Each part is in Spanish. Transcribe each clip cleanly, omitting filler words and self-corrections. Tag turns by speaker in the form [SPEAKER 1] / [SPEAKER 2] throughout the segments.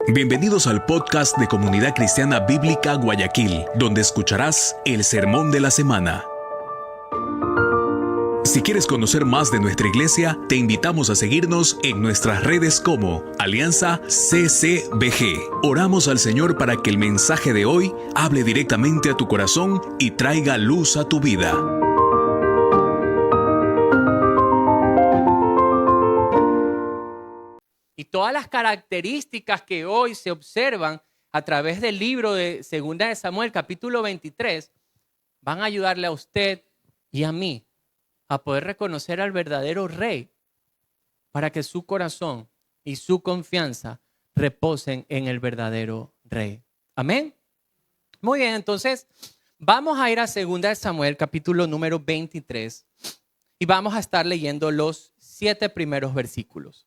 [SPEAKER 1] Bienvenidos al podcast de Comunidad Cristiana Bíblica Guayaquil, donde escucharás el sermón de la semana. Si quieres conocer más de nuestra iglesia, te invitamos a seguirnos en nuestras redes como Alianza CCBG. Oramos al Señor para que el mensaje de hoy hable directamente a tu corazón y traiga luz a tu vida.
[SPEAKER 2] Y todas las características que hoy se observan a través del libro de 2 de Samuel, capítulo 23, van a ayudarle a usted y a mí a poder reconocer al verdadero rey para que su corazón y su confianza reposen en el verdadero rey. Amén. Muy bien, entonces vamos a ir a 2 de Samuel, capítulo número 23 y vamos a estar leyendo los 7 primeros versículos.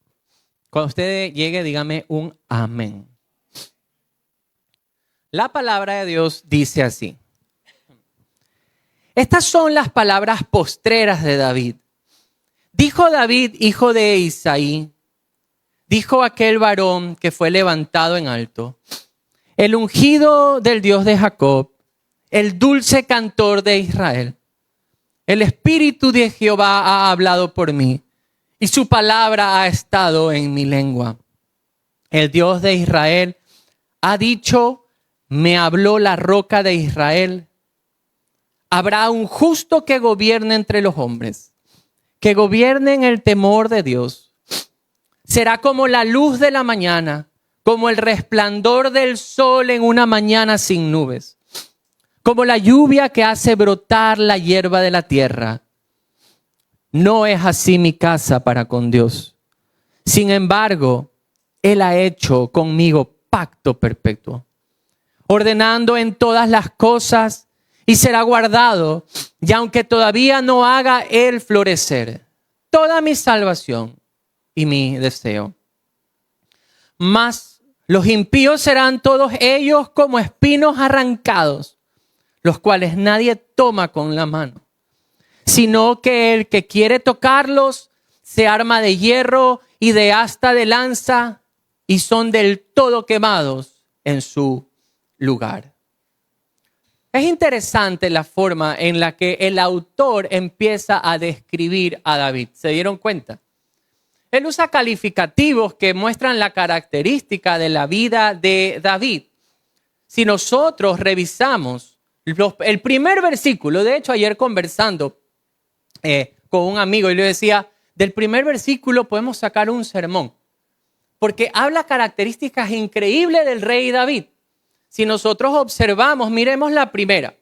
[SPEAKER 2] Cuando usted llegue, dígame un amén. La palabra de Dios dice así. Estas son las palabras postreras de David. Dijo David, hijo de Isaí, dijo aquel varón que fue levantado en alto, el ungido del Dios de Jacob, el dulce cantor de Israel. El Espíritu de Jehová ha hablado por mí, y su palabra ha estado en mi lengua. El Dios de Israel ha dicho, me habló la roca de Israel. Habrá un justo que gobierne entre los hombres, que gobierne en el temor de Dios. Será como la luz de la mañana, como el resplandor del sol en una mañana sin nubes, como la lluvia que hace brotar la hierba de la tierra. No es así mi casa para con Dios. Sin embargo, Él ha hecho conmigo pacto perpetuo, ordenando en todas las cosas y será guardado, y aunque todavía no haga Él florecer toda mi salvación y mi deseo. Mas los impíos serán todos ellos como espinos arrancados, los cuales nadie toma con la mano, sino que el que quiere tocarlos se arma de hierro y de asta de lanza y son del todo quemados en su lugar. Es interesante la forma en la que el autor empieza a describir a David. ¿Se dieron cuenta? Él usa calificativos que muestran la característica de la vida de David. Si nosotros revisamos el primer versículo, de hecho ayer conversando con un amigo y le decía, del primer versículo podemos sacar un sermón, porque habla características increíbles del rey David. Si nosotros observamos, miremos la primera.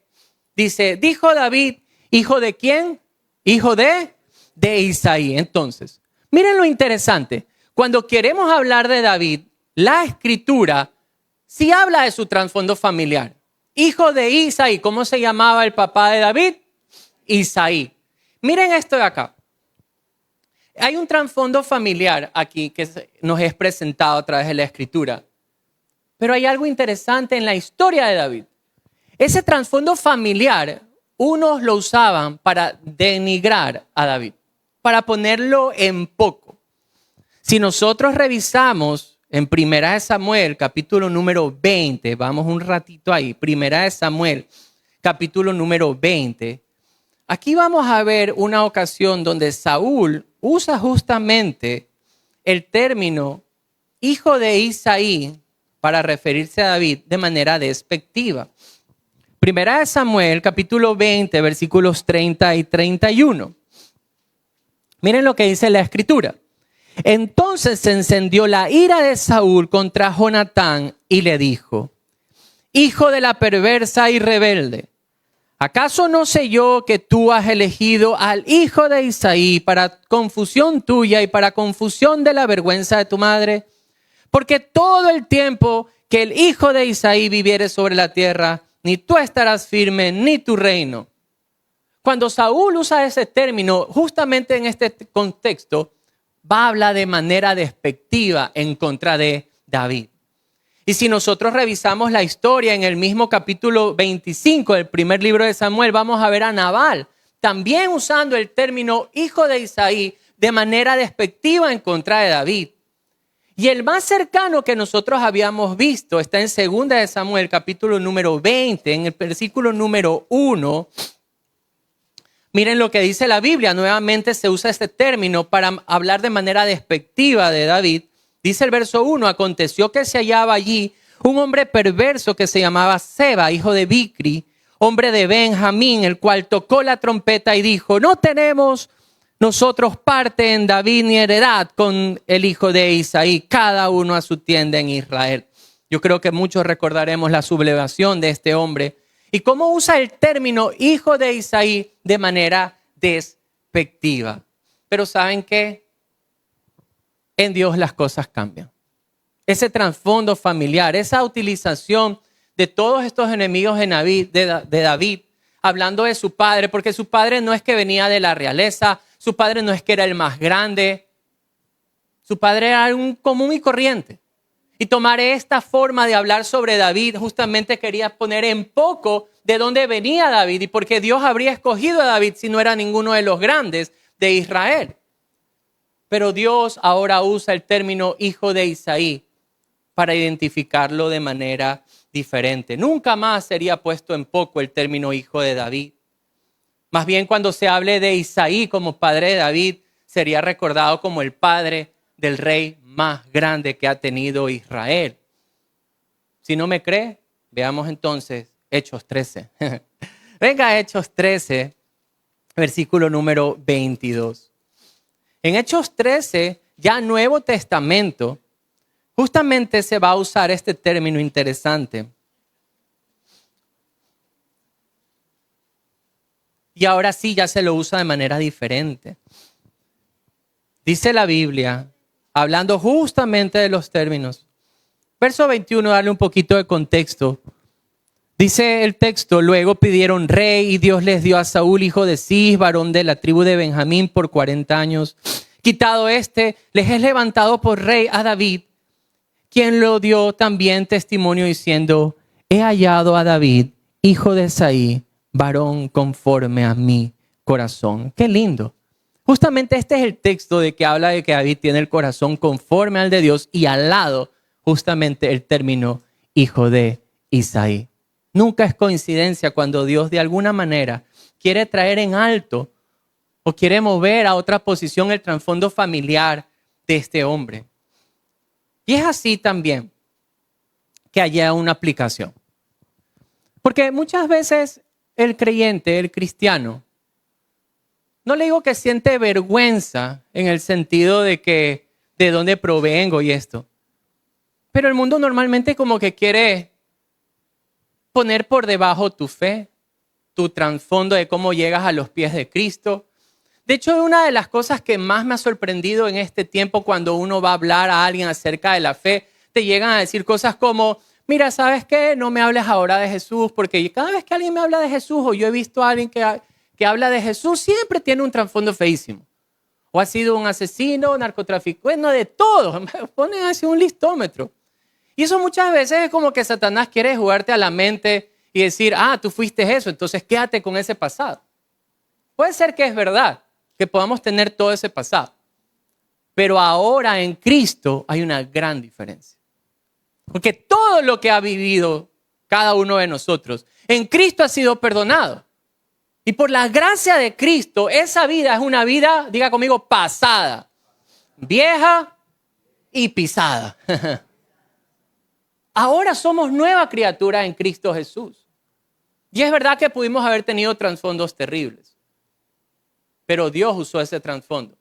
[SPEAKER 2] Dice, dijo David, ¿hijo de quién? Hijo de Isaí. Entonces, miren lo interesante. Cuando queremos hablar de David, la escritura sí habla de su trasfondo familiar. Hijo de Isaí. ¿Cómo se llamaba el papá de David? Isaí. Miren esto de acá. Hay un trasfondo familiar aquí que nos es presentado a través de la escritura. Pero hay algo interesante en la historia de David. Ese trasfondo familiar, unos lo usaban para denigrar a David, para ponerlo en poco. Si nosotros revisamos en 1 Samuel, capítulo número 20, vamos un ratito ahí, 1 Samuel, capítulo número 20, aquí vamos a ver una ocasión donde Saúl usa justamente el término hijo de Isaí para referirse a David de manera despectiva. 1 Samuel, capítulo 20, versículos 30 y 31. Miren lo que dice la escritura. Entonces se encendió la ira de Saúl contra Jonatán y le dijo, hijo de la perversa y rebelde, ¿acaso no sé yo que tú has elegido al hijo de Isaí para confusión tuya y para confusión de la vergüenza de tu madre? Porque todo el tiempo que el hijo de Isaí viviere sobre la tierra, ni tú estarás firme, ni tu reino. Cuando Saúl usa ese término, justamente en este contexto, va a hablar de manera despectiva en contra de David. Y si nosotros revisamos la historia en el mismo capítulo 25 del primer libro de Samuel, vamos a ver a Nabal también usando el término hijo de Isaí de manera despectiva en contra de David. Y el más cercano que nosotros habíamos visto está en 2 de Samuel, capítulo número 20, en el versículo número 1. Miren lo que dice la Biblia. Nuevamente se usa este término para hablar de manera despectiva de David. Dice el verso 1, aconteció que se hallaba allí un hombre perverso que se llamaba Seba, hijo de Bicri, hombre de Benjamín, el cual tocó la trompeta y dijo, no tenemos nosotros parte en David ni heredad con el hijo de Isaí, cada uno a su tienda en Israel. Yo creo que muchos recordaremos la sublevación de este hombre y cómo usa el término hijo de Isaí de manera despectiva. Pero ¿saben qué? En Dios las cosas cambian. Ese trasfondo familiar, esa utilización de todos estos enemigos de David, hablando de su padre, porque su padre no es que venía de la realeza, su padre no es que era el más grande, su padre era un común y corriente. Y tomar esta forma de hablar sobre David justamente quería poner en poco de dónde venía David y por qué Dios habría escogido a David si no era ninguno de los grandes de Israel. Pero Dios ahora usa el término hijo de Isaí para identificarlo de manera diferente. Nunca más sería puesto en poco el término hijo de David. Más bien cuando se hable de Isaí como padre de David, sería recordado como el padre del rey más grande que ha tenido Israel. Si no me cree, veamos entonces Hechos 13. Venga, Hechos 13, versículo número 22. En Hechos 13, ya Nuevo Testamento, justamente se va a usar este término interesante. Y ahora sí ya se lo usa de manera diferente. Dice la Biblia, hablando justamente de los términos. Verso 21, darle un poquito de contexto. Dice el texto, luego pidieron rey y Dios les dio a Saúl, hijo de Cis, varón de la tribu de Benjamín, por 40 años. Quitado este, les es levantado por rey a David, quien lo dio también testimonio diciendo, he hallado a David, hijo de Isaí, varón conforme a mi corazón. Qué lindo. Justamente este es el texto de que habla de que David tiene el corazón conforme al de Dios y al lado justamente el término hijo de Isaí. Nunca es coincidencia cuando Dios de alguna manera quiere traer en alto o quiere mover a otra posición el trasfondo familiar de este hombre. Y es así también que haya una aplicación. Porque muchas veces el creyente, el cristiano, no le digo que siente vergüenza en el sentido de que de dónde provengo y esto. Pero el mundo normalmente como que quiere poner por debajo tu fe, tu trasfondo de cómo llegas a los pies de Cristo. De hecho, una de las cosas que más me ha sorprendido en este tiempo cuando uno va a hablar a alguien acerca de la fe, te llegan a decir cosas como, mira, ¿sabes qué? No me hables ahora de Jesús, porque cada vez que alguien me habla de Jesús o yo he visto a alguien que habla de Jesús, siempre tiene un trasfondo feísimo. O ha sido un asesino, narcotraficante, bueno, de todo. Me ponen así un listómetro. Y eso muchas veces es como que Satanás quiere jugarte a la mente y decir, tú fuiste eso, entonces quédate con ese pasado. Puede ser que es verdad, que podamos tener todo ese pasado. Pero ahora en Cristo hay una gran diferencia. Porque todo lo que ha vivido cada uno de nosotros, en Cristo ha sido perdonado. Y por la gracia de Cristo, esa vida es una vida, diga conmigo, pasada, vieja y pisada. Ahora somos nueva criatura en Cristo Jesús. Y es verdad que pudimos haber tenido trasfondos terribles. Pero Dios usó ese trasfondo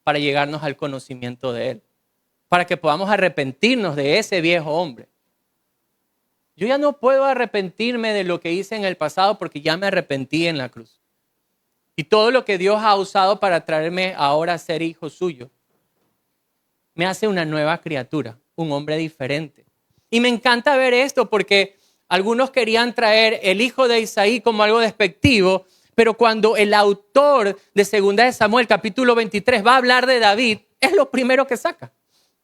[SPEAKER 2] para llegarnos al conocimiento de Él. Para que podamos arrepentirnos de ese viejo hombre. Yo ya no puedo arrepentirme de lo que hice en el pasado porque ya me arrepentí en la cruz. Y todo lo que Dios ha usado para traerme ahora a ser hijo suyo, me hace una nueva criatura, un hombre diferente. Y me encanta ver esto porque algunos querían traer el hijo de Isaí como algo despectivo, pero cuando el autor de 2 de Samuel, capítulo 23, va a hablar de David, es lo primero que saca.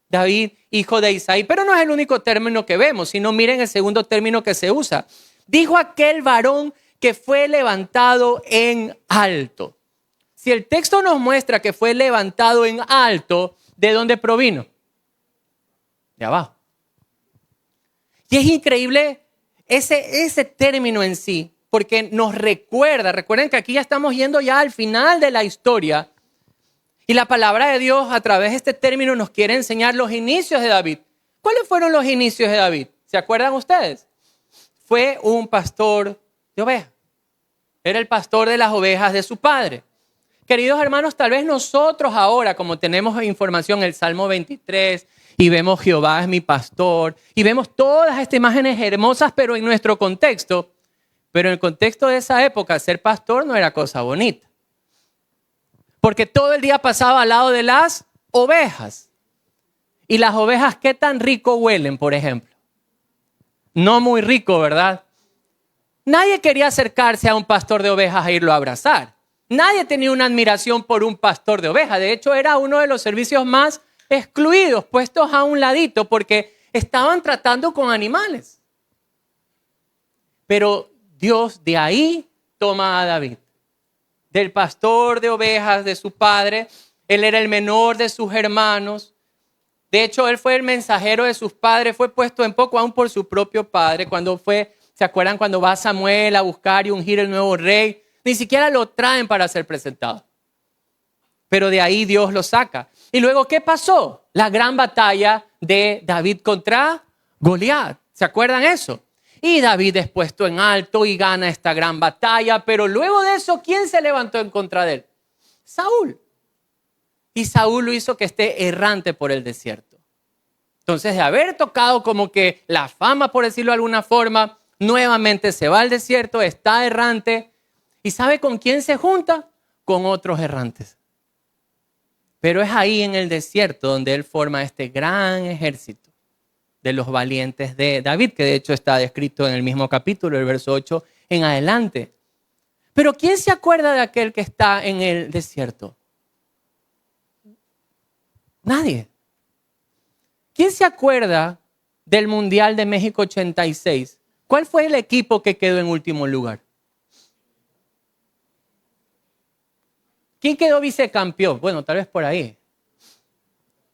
[SPEAKER 2] David, hijo de Isaí. Pero no es el único término que vemos, sino miren el segundo término que se usa. Dijo aquel varón que fue levantado en alto. Si el texto nos muestra que fue levantado en alto, ¿de dónde provino? de abajo. Y es increíble ese término en sí, porque nos recuerden que aquí ya estamos yendo ya al final de la historia, y la palabra de Dios a través de este término nos quiere enseñar los inicios de David. ¿Cuáles fueron los inicios de David? ¿Se acuerdan ustedes? Fue un pastor de ovejas. Era el pastor de las ovejas de su padre. Queridos hermanos, tal vez nosotros ahora, como tenemos información en el Salmo 23, y vemos Jehová es mi pastor, y vemos todas estas imágenes hermosas, pero en nuestro contexto, pero en el contexto de esa época, ser pastor no era cosa bonita. Porque todo el día pasaba al lado de las ovejas. Y las ovejas, ¿qué tan rico huelen, por ejemplo? No muy rico, ¿verdad? Nadie quería acercarse a un pastor de ovejas e irlo a abrazar. Nadie tenía una admiración por un pastor de ovejas. De hecho, era uno de los servicios más excluidos, puestos a un ladito, porque estaban tratando con animales. Pero Dios de ahí toma a David. Del pastor de ovejas de su padre. Él era el menor de sus hermanos. De hecho, él fue el mensajero de sus padres. Fue puesto en poco aún por su propio padre. ¿Se acuerdan cuando va Samuel a buscar y ungir el nuevo rey? Ni siquiera lo traen para ser presentado. Pero de ahí Dios lo saca. Y luego, ¿qué pasó? La gran batalla de David contra Goliat. ¿Se acuerdan eso? Y David es puesto en alto y gana esta gran batalla. Pero luego de eso, ¿quién se levantó en contra de él? Saúl. Y Saúl lo hizo que esté errante por el desierto. Entonces, de haber tocado como que la fama, por decirlo de alguna forma, nuevamente se va al desierto, está errante. ¿Y sabe con quién se junta? Con otros errantes. Pero es ahí en el desierto donde él forma este gran ejército de los valientes de David, que de hecho está descrito en el mismo capítulo, el verso 8 en adelante. Pero ¿quién se acuerda de aquel que está en el desierto? Nadie. ¿Quién se acuerda del Mundial de México 86? ¿Cuál fue el equipo que quedó en último lugar? ¿Quién quedó vicecampeón? Bueno, tal vez por ahí.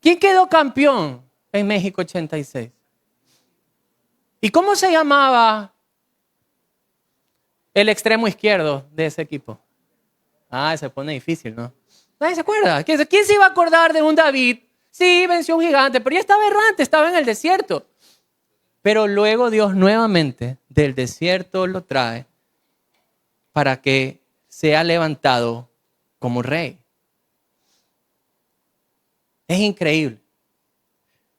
[SPEAKER 2] ¿Quién quedó campeón en México 86? ¿Y cómo se llamaba el extremo izquierdo de ese equipo? Se pone difícil, ¿no? Nadie se acuerda. ¿Quién se iba a acordar de un David? Sí, venció un gigante, pero ya estaba errante, estaba en el desierto. Pero luego Dios nuevamente del desierto lo trae para que sea levantado como rey. Es increíble.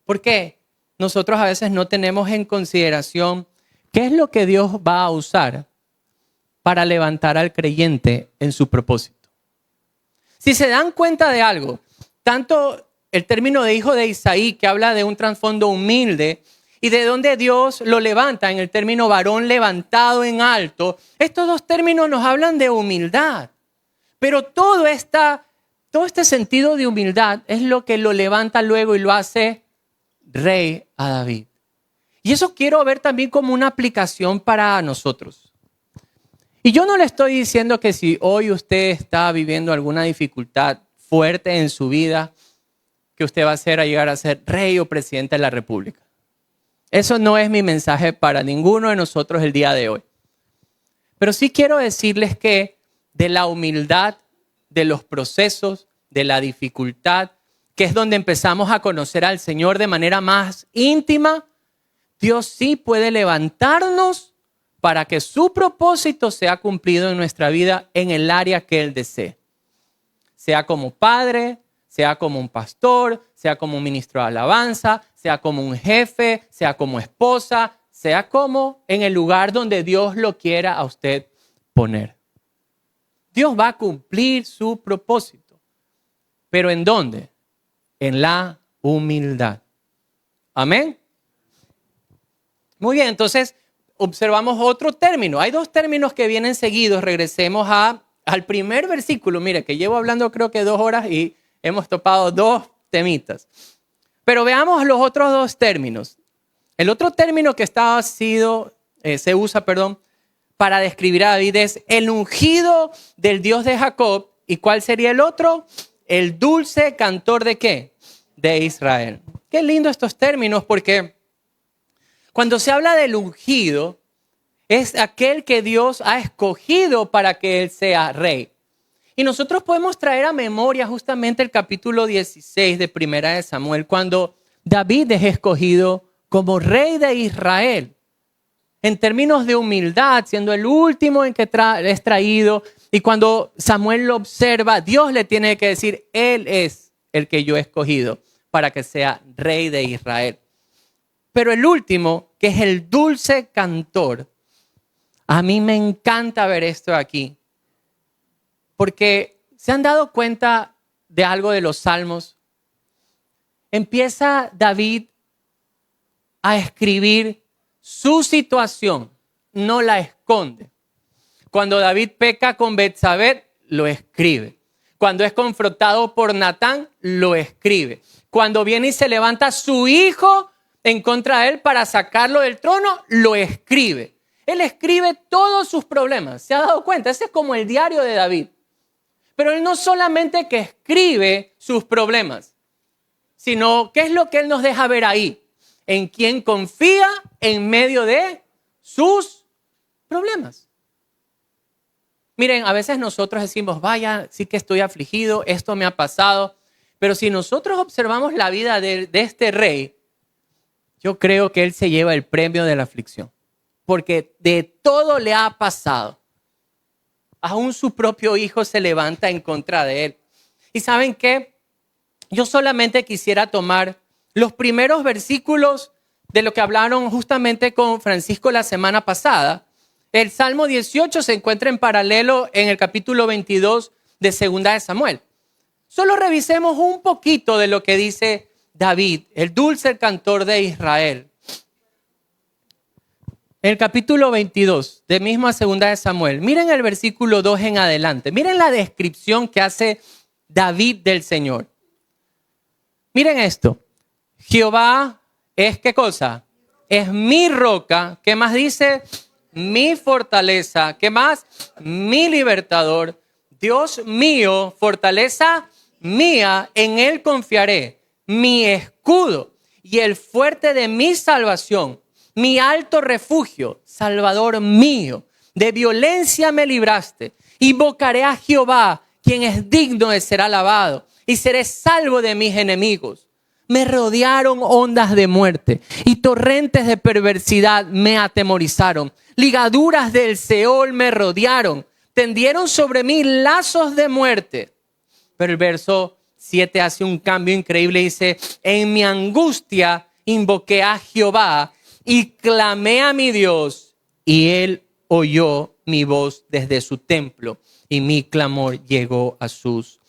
[SPEAKER 2] ¿Por qué? Nosotros a veces no tenemos en consideración qué es lo que Dios va a usar para levantar al creyente en su propósito. Si se dan cuenta de algo, tanto el término de hijo de Isaí, que habla de un trasfondo humilde, y de donde Dios lo levanta en el término varón levantado en alto, estos dos términos nos hablan de humildad. Pero todo este sentido de humildad es lo que lo levanta luego y lo hace rey a David. Y eso quiero ver también como una aplicación para nosotros. Y yo no le estoy diciendo que si hoy usted está viviendo alguna dificultad fuerte en su vida, que usted va a llegar a ser rey o presidente de la República. Eso no es mi mensaje para ninguno de nosotros el día de hoy. Pero sí quiero decirles que de la humildad, de los procesos, de la dificultad, que es donde empezamos a conocer al Señor de manera más íntima, Dios sí puede levantarnos para que su propósito sea cumplido en nuestra vida en el área que Él desee. Sea como padre, sea como un pastor, sea como un ministro de alabanza, sea como un jefe, sea como esposa, sea como en el lugar donde Dios lo quiera a usted poner. Dios va a cumplir su propósito. ¿Pero en dónde? En la humildad. Amén. Muy bien, entonces observamos otro término. Hay dos términos que vienen seguidos. Regresemos al primer versículo. Mire, que llevo hablando creo que 2 horas y hemos topado 2 temitas. Pero veamos los otros 2 términos. El otro término que se usa para describir a David es el ungido del Dios de Jacob. ¿Y cuál sería el otro? El dulce cantor ¿de qué? De Israel. qué lindo estos términos, porque cuando se habla del ungido, es aquel que Dios ha escogido para que Él sea rey. Y nosotros podemos traer a memoria justamente el capítulo 16 de Primera de Samuel, cuando David es escogido como rey de Israel. En términos de humildad, siendo el último en que es traído. Y cuando Samuel lo observa, Dios le tiene que decir, Él es el que yo he escogido para que sea rey de Israel. Pero el último, que es el dulce cantor, a mí me encanta ver esto aquí. Porque ¿se han dado cuenta de algo de los salmos? Empieza David a escribir su situación, no la esconde. Cuando David peca con Betsabé, lo escribe. Cuando es confrontado por Natán, lo escribe. Cuando viene y se levanta su hijo en contra de él para sacarlo del trono, lo escribe. Él escribe todos sus problemas. ¿Se ha dado cuenta? Ese es como el diario de David. Pero él no solamente que escribe sus problemas, sino ¿qué es lo que él nos deja ver ahí? En quién confía en medio de sus problemas. Miren, a veces nosotros decimos, vaya, sí que estoy afligido, esto me ha pasado. Pero si nosotros observamos la vida de este rey, yo creo que él se lleva el premio de la aflicción. Porque de todo le ha pasado. Aún su propio hijo se levanta en contra de él. ¿Y saben qué? Yo solamente quisiera tomar los primeros versículos de lo que hablaron justamente con Francisco la semana pasada. El Salmo 18 se encuentra en paralelo en el capítulo 22 de Segunda de Samuel. Solo revisemos un poquito de lo que dice David, el dulce cantor de Israel. En el capítulo 22 de misma Segunda de Samuel, miren el versículo 2 en adelante. Miren la descripción que hace David del Señor. Miren esto. Jehová es ¿qué cosa? Es mi roca. ¿Qué más dice? Mi fortaleza. ¿Qué más? Mi libertador. Dios mío, fortaleza mía, en él confiaré. Mi escudo y el fuerte de mi salvación. Mi alto refugio, Salvador mío. De violencia me libraste. Invocaré a Jehová, quien es digno de ser alabado. Y seré salvo de mis enemigos. Me rodearon ondas de muerte y torrentes de perversidad me atemorizaron. Ligaduras del Seol me rodearon. Tendieron sobre mí lazos de muerte. Pero el verso 7 hace un cambio increíble. Dice, en mi angustia invoqué a Jehová y clamé a mi Dios. Y él oyó mi voz desde su templo y mi clamor llegó a sus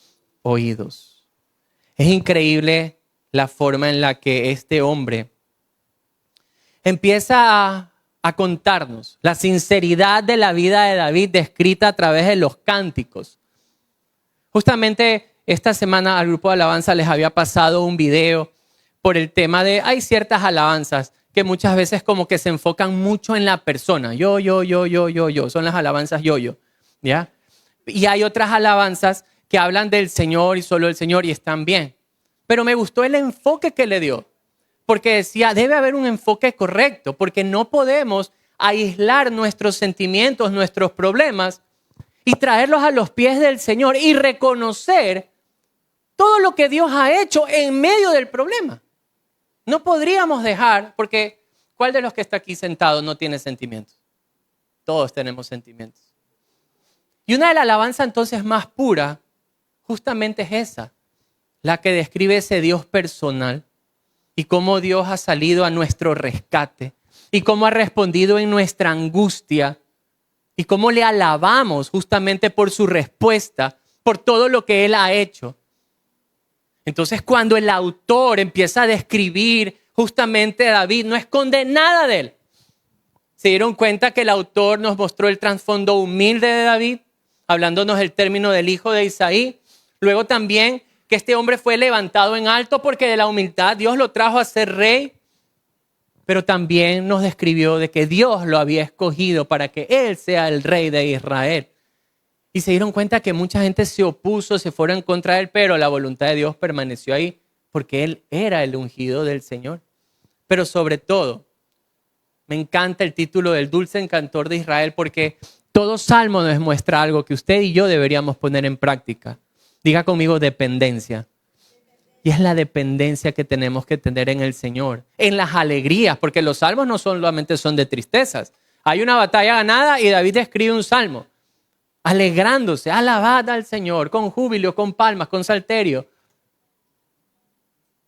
[SPEAKER 2] oídos. Es increíble la forma en la que este hombre empieza a contarnos la sinceridad de la vida de David descrita a través de los cánticos. Justamente esta semana al grupo de alabanza les había pasado un video por el tema de hay ciertas alabanzas que muchas veces como que se enfocan mucho en la persona. Yo. Son las alabanzas yo. ¿Ya? Y hay otras alabanzas que hablan del Señor y solo del Señor y están bien. Pero me gustó el enfoque que le dio, porque decía, debe haber un enfoque correcto, porque no podemos aislar nuestros sentimientos, nuestros problemas y traerlos a los pies del Señor y reconocer todo lo que Dios ha hecho en medio del problema. No podríamos dejar, porque ¿cuál de los que está aquí sentado no tiene sentimientos? Todos tenemos sentimientos. Y una de las alabanzas entonces más pura justamente es esa. La que describe ese Dios personal y cómo Dios ha salido a nuestro rescate y cómo ha respondido en nuestra angustia y cómo le alabamos justamente por su respuesta, por todo lo que Él ha hecho. Entonces, cuando el autor empieza a describir justamente a David, no esconde nada de él. ¿Se dieron cuenta que el autor nos mostró el trasfondo humilde de David, hablándonos del término del hijo de Isaí? Luego también que este hombre fue levantado en alto porque de la humildad Dios lo trajo a ser rey, pero también nos describió de que Dios lo había escogido para que él sea el rey de Israel. Y se dieron cuenta que mucha gente se opuso, se fueron en contra de él, pero la voluntad de Dios permaneció ahí porque él era el ungido del Señor. Pero sobre todo, me encanta el título del dulce cantor de Israel, porque todo salmo nos muestra algo que usted y yo deberíamos poner en práctica. Diga conmigo dependencia. Y es la dependencia que tenemos que tener en el Señor, en las alegrías, porque los salmos no solamente son de tristezas. Hay una batalla ganada y David escribe un salmo, alegrándose, alabad al Señor, con júbilo, con palmas, con salterio.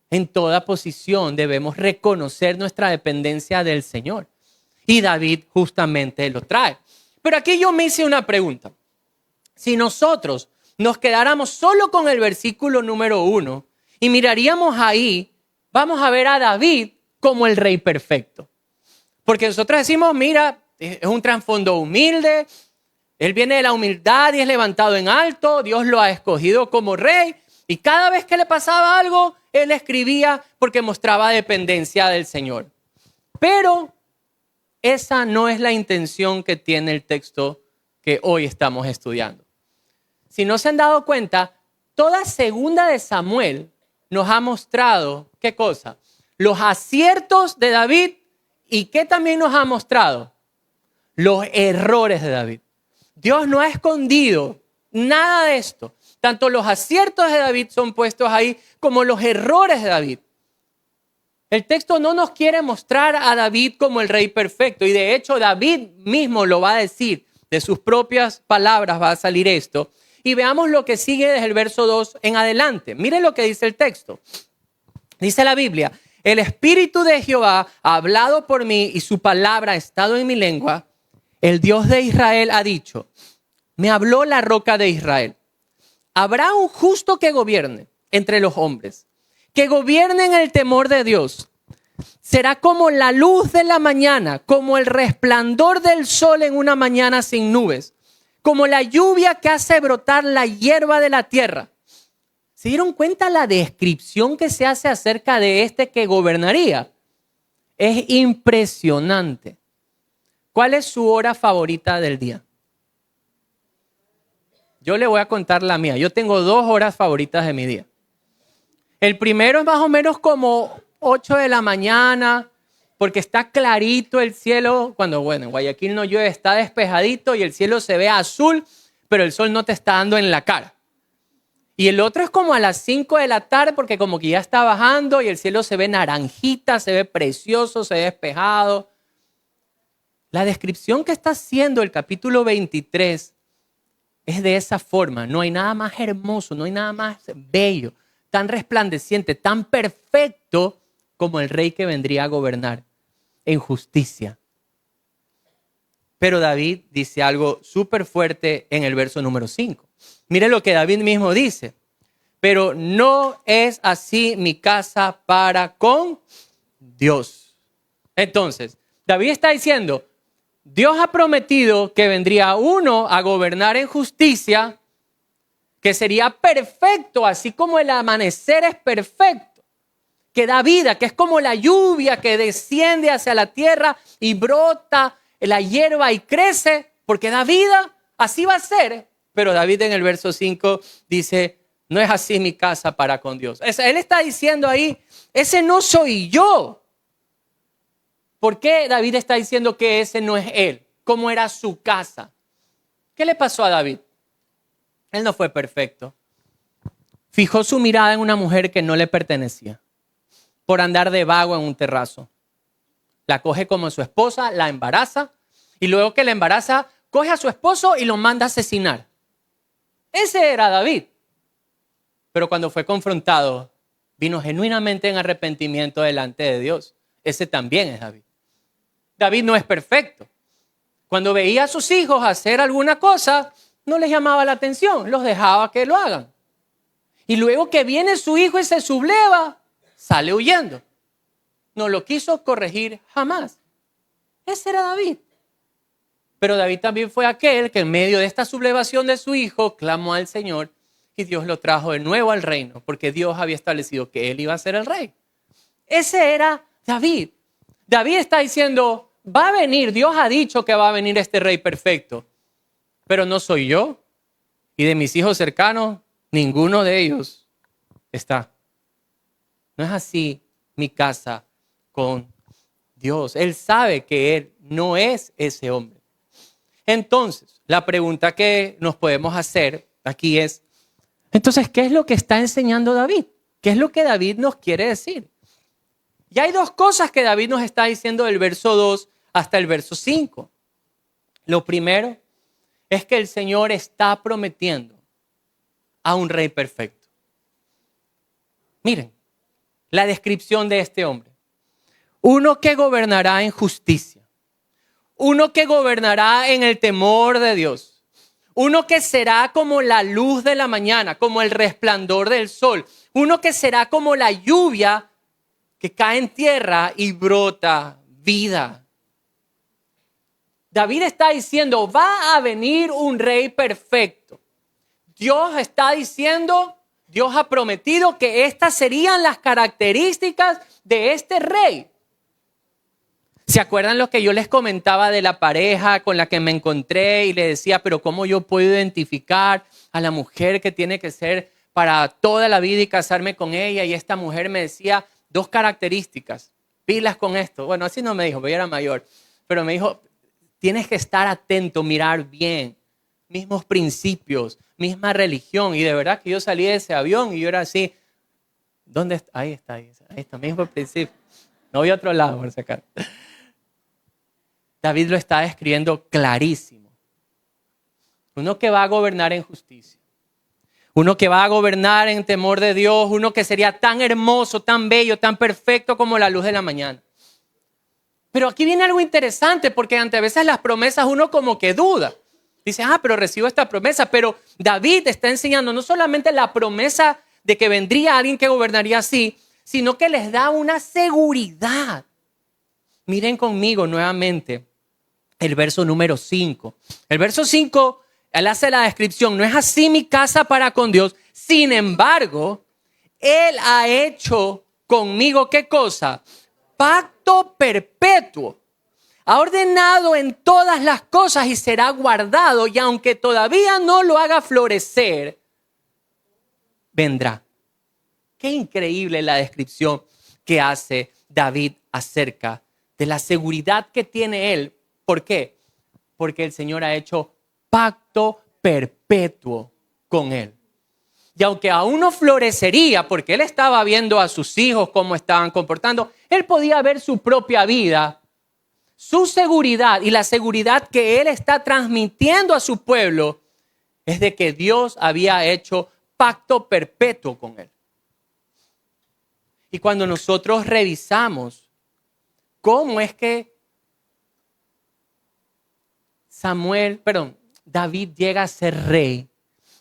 [SPEAKER 2] En toda posición debemos reconocer nuestra dependencia del Señor. Y David justamente lo trae. Pero aquí yo me hice una pregunta. Si nosotros nos quedáramos solo con el versículo número 1 y miraríamos ahí, vamos a ver a David como el rey perfecto. Porque nosotros decimos, mira, es un trasfondo humilde, él viene de la humildad y es levantado en alto, Dios lo ha escogido como rey, y cada vez que le pasaba algo, él escribía porque mostraba dependencia del Señor. Pero esa no es la intención que tiene el texto que hoy estamos estudiando. Si no se han dado cuenta, toda segunda de Samuel nos ha mostrado, ¿qué cosa? Los aciertos de David, y ¿qué también nos ha mostrado? Los errores de David. Dios no ha escondido nada de esto. Tanto los aciertos de David son puestos ahí como los errores de David. El texto no nos quiere mostrar a David como el rey perfecto, y de hecho David mismo lo va a decir, de sus propias palabras va a salir esto. Y veamos lo que sigue desde el verso 2 en adelante. Miren lo que dice el texto. Dice la Biblia, el Espíritu de Jehová ha hablado por mí y su palabra ha estado en mi lengua. El Dios de Israel ha dicho, me habló la roca de Israel. Habrá un justo que gobierne entre los hombres, que gobierne en el temor de Dios. Será como la luz de la mañana, como el resplandor del sol en una mañana sin nubes, como la lluvia que hace brotar la hierba de la tierra. ¿Se dieron cuenta la descripción que se hace acerca de este que gobernaría? Es impresionante. ¿Cuál es su hora favorita del día? Yo le voy a contar la mía. Yo tengo 2 horas favoritas de mi día. El primero es más o menos como 8 de la mañana, porque está clarito el cielo. Cuando, en Guayaquil no llueve, está despejadito y el cielo se ve azul, pero el sol no te está dando en la cara. Y el otro es como a las 5 de la tarde, porque como que ya está bajando y el cielo se ve naranjita, se ve precioso, se ve despejado. La descripción que está haciendo el capítulo 23 es de esa forma. No hay nada más hermoso, no hay nada más bello, tan resplandeciente, tan perfecto como el rey que vendría a gobernar en justicia. Pero David dice algo súper fuerte en el verso número 5. Mire lo que David mismo dice. Pero no es así mi casa para con Dios. Entonces, David está diciendo, Dios ha prometido que vendría uno a gobernar en justicia, que sería perfecto, así como el amanecer es perfecto, que da vida, que es como la lluvia que desciende hacia la tierra y brota la hierba y crece, porque da vida, así va a ser. Pero David en el verso 5 dice, no es así mi casa para con Dios. Él está diciendo ahí, ese no soy yo. ¿Por qué David está diciendo que ese no es él? ¿Cómo era su casa? ¿Qué le pasó a David? Él no fue perfecto. Fijó su mirada en una mujer que no le pertenecía por andar de vago en un terrazo. La coge como su esposa, la embaraza y luego que la embaraza, coge a su esposo y lo manda a asesinar. Ese era David. Pero cuando fue confrontado, vino genuinamente en arrepentimiento delante de Dios. Ese también es David. David no es perfecto. Cuando veía a sus hijos hacer alguna cosa, no les llamaba la atención, los dejaba que lo hagan. Y luego que viene su hijo y se subleva, sale huyendo. No lo quiso corregir jamás. Ese era David. Pero David también fue aquel que en medio de esta sublevación de su hijo clamó al Señor y Dios lo trajo de nuevo al reino, porque Dios había establecido que él iba a ser el rey. Ese era David. David está diciendo, va a venir, Dios ha dicho que va a venir este rey perfecto, pero no soy yo. Y de mis hijos cercanos, ninguno de ellos está. No es así mi casa con Dios. Él sabe que él no es ese hombre. Entonces, la pregunta que nos podemos hacer aquí es, entonces, ¿qué es lo que está enseñando David? ¿Qué es lo que David nos quiere decir? Y hay dos cosas que David nos está diciendo del verso 2 hasta el verso 5. Lo primero es que el Señor está prometiendo a un rey perfecto. Miren, la descripción de este hombre. Uno que gobernará en justicia. Uno que gobernará en el temor de Dios. Uno que será como la luz de la mañana, como el resplandor del sol. Uno que será como la lluvia que cae en tierra y brota vida. David está diciendo, va a venir un rey perfecto. Dios está diciendo, Dios ha prometido que estas serían las características de este rey. ¿Se acuerdan lo que yo les comentaba de la pareja con la que me encontré y le decía, pero cómo yo puedo identificar a la mujer que tiene que ser para toda la vida y casarme con ella? Y esta mujer me decía 2 características, pilas con esto. Bueno, así no me dijo, porque yo era mayor, pero me dijo, tienes que estar atento, mirar bien, mismos principios, misma religión. Y de verdad que yo salí de ese avión y yo era así, ¿dónde está? Ahí está, mismo principio. No voy a otro lado, por sacar. David lo está describiendo clarísimo. Uno que va a gobernar en justicia. Uno que va a gobernar en temor de Dios. Uno que sería tan hermoso, tan bello, tan perfecto como la luz de la mañana. Pero aquí viene algo interesante porque ante a veces las promesas uno como que duda. Dice, pero recibo esta promesa. Pero David está enseñando no solamente la promesa de que vendría alguien que gobernaría así, sino que les da una seguridad. Miren conmigo nuevamente el verso número 5. El verso 5, él hace la descripción. No es así mi casa para con Dios. Sin embargo, Él ha hecho conmigo, ¿qué cosa? Pacto perpetuo. Ha ordenado en todas las cosas y será guardado. Y aunque todavía no lo haga florecer, vendrá. Qué increíble la descripción que hace David acerca de la seguridad que tiene él. ¿Por qué? Porque el Señor ha hecho pacto perpetuo con él. Y aunque aún no florecería, porque él estaba viendo a sus hijos cómo estaban comportando, él podía ver su propia vida, su seguridad y la seguridad que él está transmitiendo a su pueblo es de que Dios había hecho pacto perpetuo con él. Y cuando nosotros revisamos cómo es que David llega a ser rey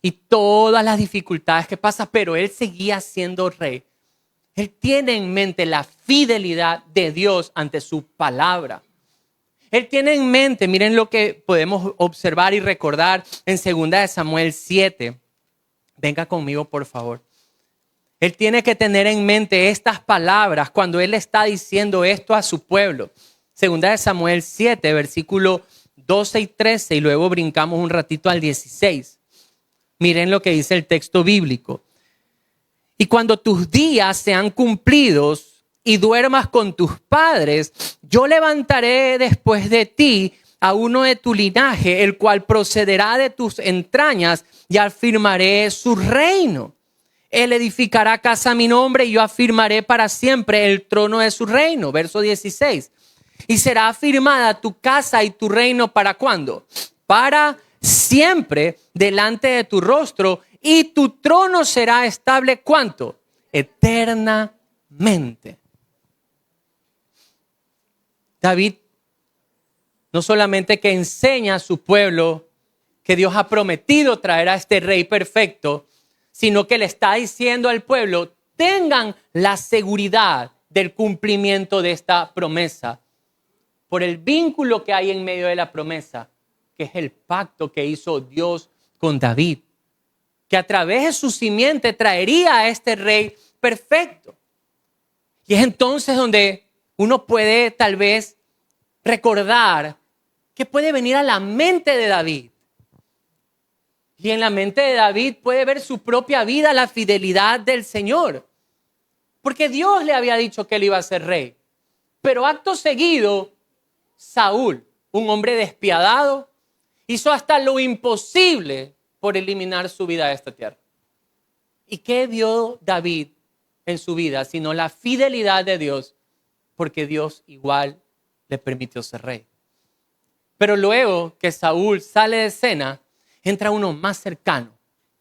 [SPEAKER 2] y todas las dificultades que pasa, pero él seguía siendo rey. Él tiene en mente la fidelidad de Dios ante su palabra. Él tiene en mente, miren lo que podemos observar y recordar en 2 Samuel 7. Venga conmigo, por favor. Él tiene que tener en mente estas palabras cuando él está diciendo esto a su pueblo. 2 Samuel 7, versículo 12 y 13, y luego brincamos un ratito al 16. Miren lo que dice el texto bíblico. Y cuando tus días sean cumplidos y duermas con tus padres, yo levantaré después de ti a uno de tu linaje, el cual procederá de tus entrañas, y afirmaré su reino. Él edificará casa a mi nombre y yo afirmaré para siempre el trono de su reino. Verso 16. Y será afirmada tu casa y tu reino ¿para cuándo? Para siempre delante de tu rostro, y tu trono será estable ¿cuánto? Eternamente. David no solamente que enseña a su pueblo que Dios ha prometido traer a este rey perfecto, sino que le está diciendo al pueblo, tengan la seguridad del cumplimiento de esta promesa por el vínculo que hay en medio de la promesa, que es el pacto que hizo Dios con David, que a través de su simiente traería a este rey perfecto. Y es entonces donde uno puede tal vez recordar que puede venir a la mente de David. Y en la mente de David puede ver su propia vida, la fidelidad del Señor. porque Dios le había dicho que él iba a ser rey. Pero acto seguido, Saúl, un hombre despiadado, hizo hasta lo imposible por eliminar su vida de esta tierra. ¿Y qué vio David en su vida? Sino la fidelidad de Dios, porque Dios igual le permitió ser rey. Pero luego que Saúl sale de escena, entra uno más cercano,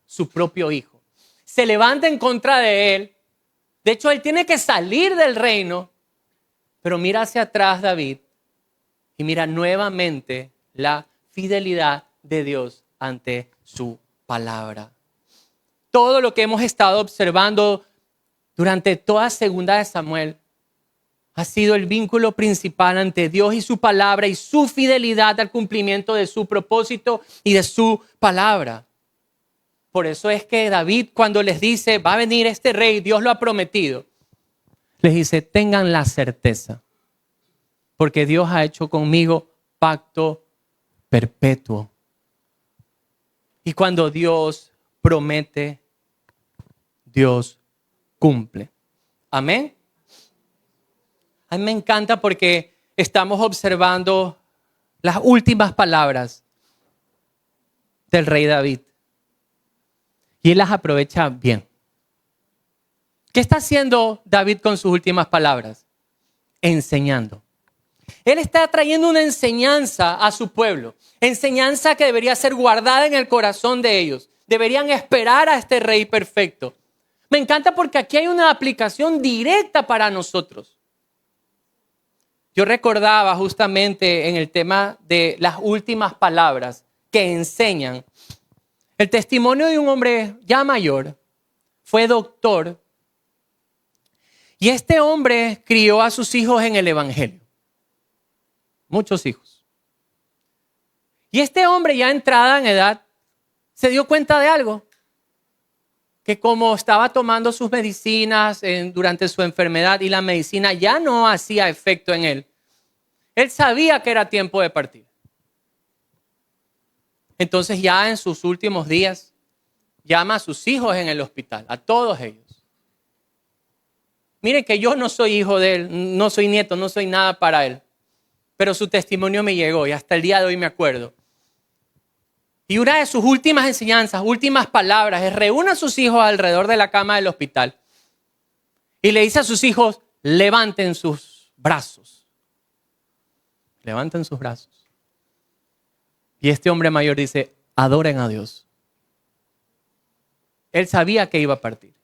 [SPEAKER 2] su propio hijo. Se levanta en contra de él. De hecho, él tiene que salir del reino. Pero mira hacia atrás David y mira nuevamente la fidelidad de Dios ante su palabra. Todo lo que hemos estado observando durante toda segunda de Samuel ha sido el vínculo principal ante Dios y su palabra y su fidelidad al cumplimiento de su propósito y de su palabra. Por eso es que David, cuando les dice, va a venir este rey, Dios lo ha prometido, les dice, tengan la certeza, porque Dios ha hecho conmigo pacto perpetuo. Y cuando Dios promete, Dios cumple. Amén. A mí me encanta porque estamos observando las últimas palabras del rey David. Y él las aprovecha bien. ¿Qué está haciendo David con sus últimas palabras? Enseñando. Él está trayendo una enseñanza a su pueblo. Enseñanza que debería ser guardada en el corazón de ellos. Deberían esperar a este rey perfecto. Me encanta porque aquí hay una aplicación directa para nosotros. Yo recordaba justamente en el tema de las últimas palabras que enseñan. El testimonio de un hombre ya mayor, fue doctor, y este hombre crió a sus hijos en el evangelio. Muchos hijos. Y este hombre ya entrada en edad se dio cuenta de algo, que como estaba tomando sus medicinas durante su enfermedad y la medicina ya no hacía efecto en él, él sabía que era tiempo de partir. Entonces ya en sus últimos días llama a sus hijos en el hospital, a todos ellos. Miren que yo no soy hijo de él, no soy nieto, no soy nada para él. Pero su testimonio me llegó y hasta el día de hoy me acuerdo. Y una de sus últimas enseñanzas, últimas palabras, es reúna a sus hijos alrededor de la cama del hospital. Y le dice a sus hijos, levanten sus brazos. Levanten sus brazos. Y este hombre mayor dice, adoren a Dios. Él sabía que iba a partir.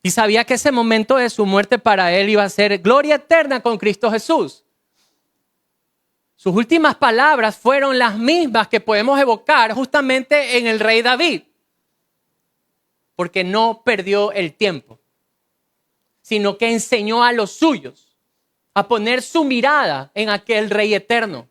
[SPEAKER 2] Y sabía que ese momento de su muerte para él iba a ser gloria eterna con Cristo Jesús. Sus últimas palabras fueron las mismas que podemos evocar justamente en el rey David. Porque no perdió el tiempo, sino que enseñó a los suyos a poner su mirada en aquel rey eterno.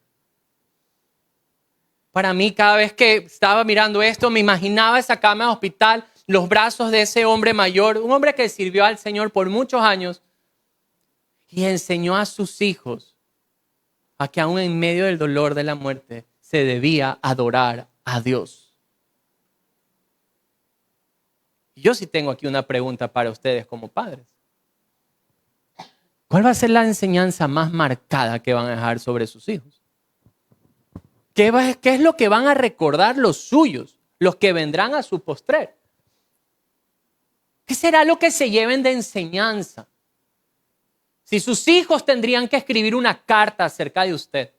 [SPEAKER 2] Para mí, cada vez que estaba mirando esto, me imaginaba esa cama de hospital, los brazos de ese hombre mayor, un hombre que sirvió al Señor por muchos años y enseñó a sus hijos a que aún en medio del dolor de la muerte se debía adorar a Dios. Y yo sí tengo aquí una pregunta para ustedes como padres. ¿Cuál va a ser la enseñanza más marcada que van a dejar sobre sus hijos? ¿Qué es lo que van a recordar los suyos, los que vendrán a su postrer? ¿Qué será lo que se lleven de enseñanza? Si sus hijos tendrían que escribir una carta acerca de usted,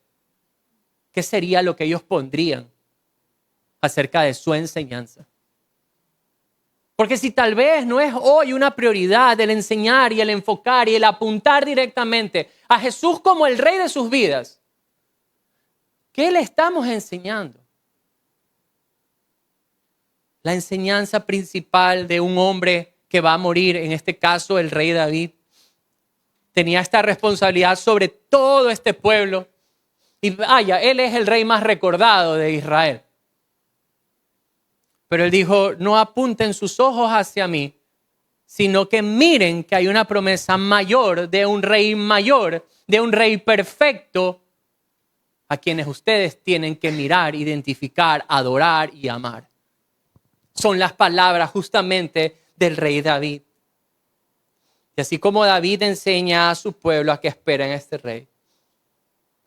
[SPEAKER 2] ¿qué sería lo que ellos pondrían acerca de su enseñanza? Porque si tal vez no es hoy una prioridad el enseñar y el enfocar y el apuntar directamente a Jesús como el Rey de sus vidas, ¿qué le estamos enseñando? La enseñanza principal de un hombre que va a morir, en este caso el rey David, tenía esta responsabilidad sobre todo este pueblo. Y vaya, él es el rey más recordado de Israel. Pero él dijo, no apunten sus ojos hacia mí, sino que miren que hay una promesa mayor, de un rey perfecto, a quienes ustedes tienen que mirar, identificar, adorar y amar. Son las palabras justamente del rey David. Y así como David enseña a su pueblo a que esperen a este rey,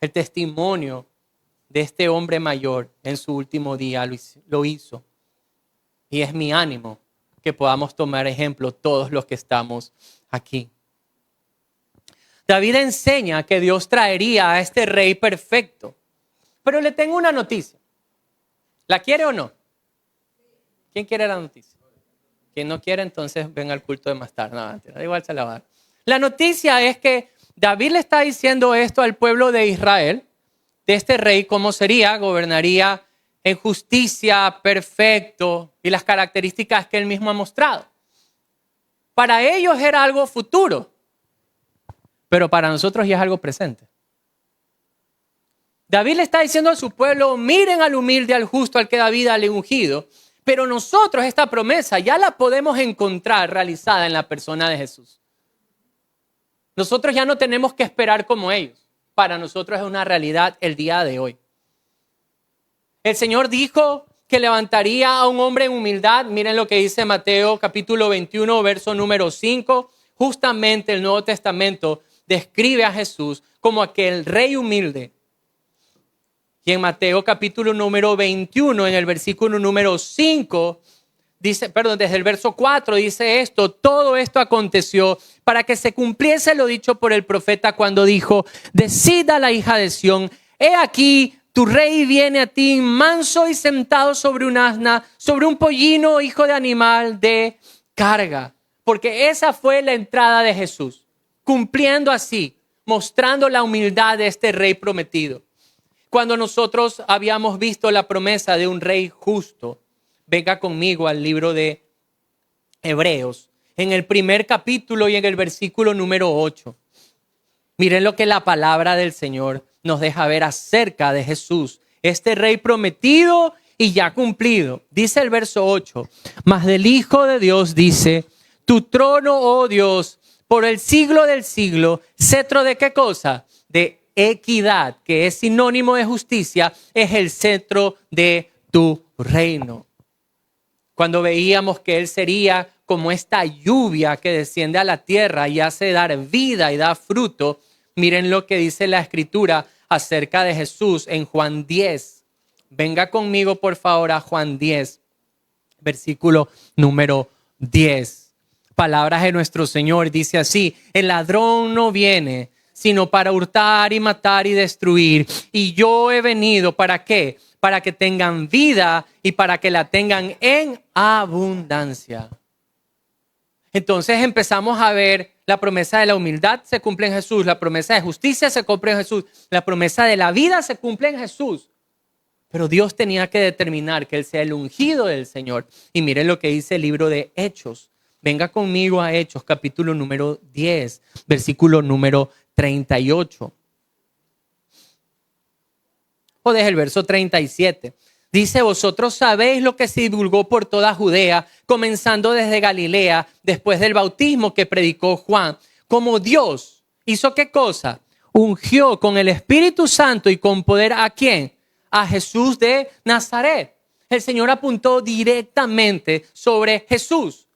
[SPEAKER 2] el testimonio de este hombre mayor en su último día lo hizo. Y es mi ánimo que podamos tomar ejemplo todos los que estamos aquí. David enseña que Dios traería a este rey perfecto. Pero le tengo una noticia. ¿La quiere o no? ¿Quién quiere la noticia? Quien no quiere, entonces venga al culto de más tarde. No, igual se la va a dar. La noticia es que David le está diciendo esto al pueblo de Israel, de este rey, cómo sería, gobernaría en justicia, perfecto, y las características que él mismo ha mostrado. Para ellos era algo futuro, pero para nosotros ya es algo presente. David le está diciendo a su pueblo, miren al humilde, al justo, al que David ha ungido. Pero nosotros esta promesa ya la podemos encontrar realizada en la persona de Jesús. Nosotros ya no tenemos que esperar como ellos. Para nosotros es una realidad el día de hoy. El Señor dijo que levantaría a un hombre en humildad. Miren lo que dice Mateo capítulo 21, verso número 5. Justamente el Nuevo Testamento describe a Jesús como aquel rey humilde. Y en Mateo capítulo número 21, en el versículo número 5, desde el verso 4 dice esto: todo esto aconteció para que se cumpliese lo dicho por el profeta cuando dijo: decid a la hija de Sión, he aquí tu rey viene a ti manso y sentado sobre un asna, sobre un pollino, hijo de animal de carga. Porque esa fue la entrada de Jesús, cumpliendo así, mostrando la humildad de este rey prometido. Cuando nosotros habíamos visto la promesa de un rey justo, venga conmigo al libro de Hebreos, en el primer capítulo y en el versículo número 8. Miren lo que la palabra del Señor nos deja ver acerca de Jesús, este rey prometido y ya cumplido. Dice el verso 8, mas del Hijo de Dios dice, tu trono, oh Dios, por el siglo del siglo, cetro de ¿qué cosa? De equidad, que es sinónimo de justicia, es el cetro de tu reino. Cuando veíamos que Él sería como esta lluvia que desciende a la tierra y hace dar vida y da fruto, miren lo que dice la Escritura acerca de Jesús en Juan 10. Venga conmigo por favor a Juan 10, versículo número 10. Palabras de nuestro Señor, dice así: el ladrón no viene sino para hurtar y matar y destruir. Y yo he venido, ¿para qué? Para que tengan vida y para que la tengan en abundancia. Entonces empezamos a ver la promesa de la humildad se cumple en Jesús, la promesa de justicia se cumple en Jesús, la promesa de la vida se cumple en Jesús. Pero Dios tenía que determinar que Él sea el ungido del Señor. Y miren lo que dice el libro de Hechos. Venga conmigo a Hechos, capítulo número 10, versículo número 38. O desde el verso 37. Dice, vosotros sabéis lo que se divulgó por toda Judea, comenzando desde Galilea, después del bautismo que predicó Juan. Como Dios hizo ¿qué cosa? Ungió con el Espíritu Santo y con poder ¿a quién? A Jesús de Nazaret. El Señor apuntó directamente sobre Jesús.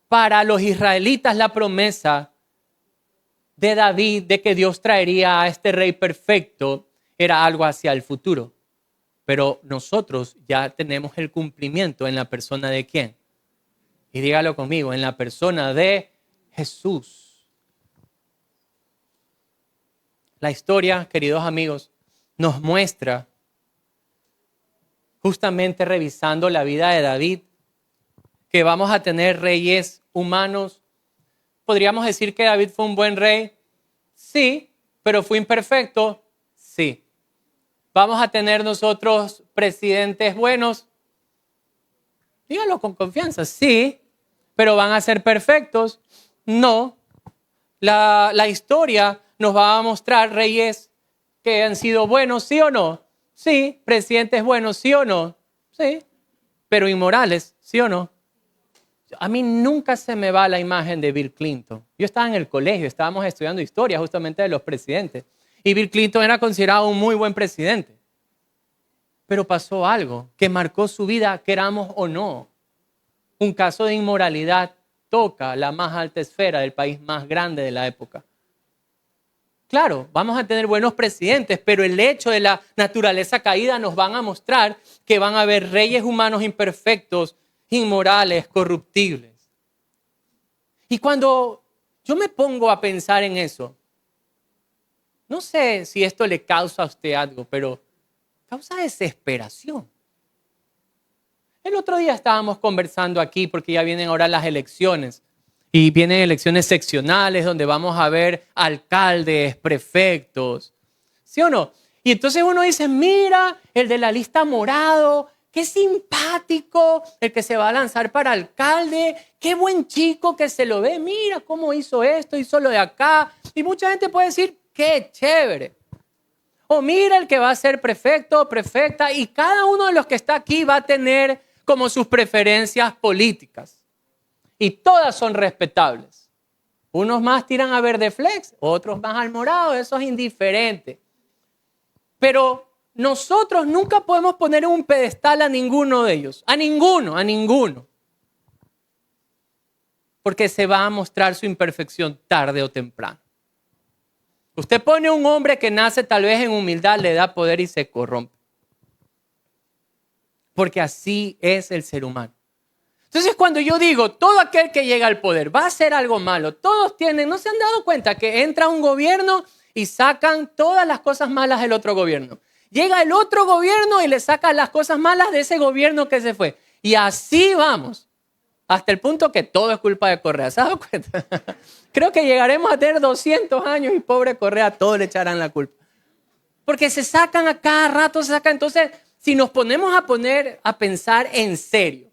[SPEAKER 2] Para los israelitas la promesa de David de que Dios traería a este rey perfecto era algo hacia el futuro. Pero nosotros ya tenemos el cumplimiento en la persona de ¿quién? Y dígalo conmigo, en la persona de Jesús. La historia, queridos amigos, nos muestra, justamente revisando la vida de David, que vamos a tener reyes humanos. ¿Podríamos decir que David fue un buen rey? Sí, pero fue imperfecto. Sí. ¿Vamos a tener nosotros presidentes buenos? Díganlo con confianza. Sí, pero ¿van a ser perfectos? No. La historia nos va a mostrar reyes que han sido buenos, ¿sí o no? Sí. Presidentes buenos, ¿sí o no? Sí. Pero inmorales, ¿sí o no? A mí nunca se me va la imagen de Bill Clinton. Yo estaba en el colegio, estábamos estudiando historia justamente de los presidentes. Y Bill Clinton era considerado un muy buen presidente. Pero pasó algo que marcó su vida, queramos o no. Un caso de inmoralidad toca la más alta esfera del país más grande de la época. Claro, vamos a tener buenos presidentes, pero el hecho de la naturaleza caída nos van a mostrar que van a haber reyes humanos imperfectos, inmorales, corruptibles. Y cuando yo me pongo a pensar en eso, no sé si esto le causa a usted algo, pero causa desesperación. El otro día estábamos conversando aquí porque ya vienen ahora las elecciones y vienen elecciones seccionales donde vamos a ver alcaldes, prefectos, ¿sí o no? Y entonces uno dice, mira, el de la lista morado, qué simpático, el que se va a lanzar para alcalde, qué buen chico que se lo ve, mira cómo hizo esto, hizo lo de acá. Y mucha gente puede decir, qué chévere. O mira el que va a ser prefecto o prefecta, y cada uno de los que está aquí va a tener como sus preferencias políticas. Y todas son respetables. Unos más tiran a verde flex, otros más al morado, eso es indiferente. Pero nosotros nunca podemos poner en un pedestal a ninguno de ellos. A ninguno. Porque se va a mostrar su imperfección tarde o temprano. Usted pone a un hombre que nace tal vez en humildad, le da poder y se corrompe. Porque así es el ser humano. Entonces cuando yo digo, todo aquel que llega al poder va a hacer algo malo, todos tienen, ¿no se han dado cuenta que entra un gobierno y sacan todas las cosas malas del otro gobierno? Llega el otro gobierno y le sacan las cosas malas de ese gobierno que se fue. Y así vamos, hasta el punto que todo es culpa de Correa. ¿Se han dado cuenta? Creo que llegaremos a tener 200 años y pobre Correa, todos le echarán la culpa. Porque se sacan a cada rato, se sacan. Entonces, si nos ponemos a pensar en serio,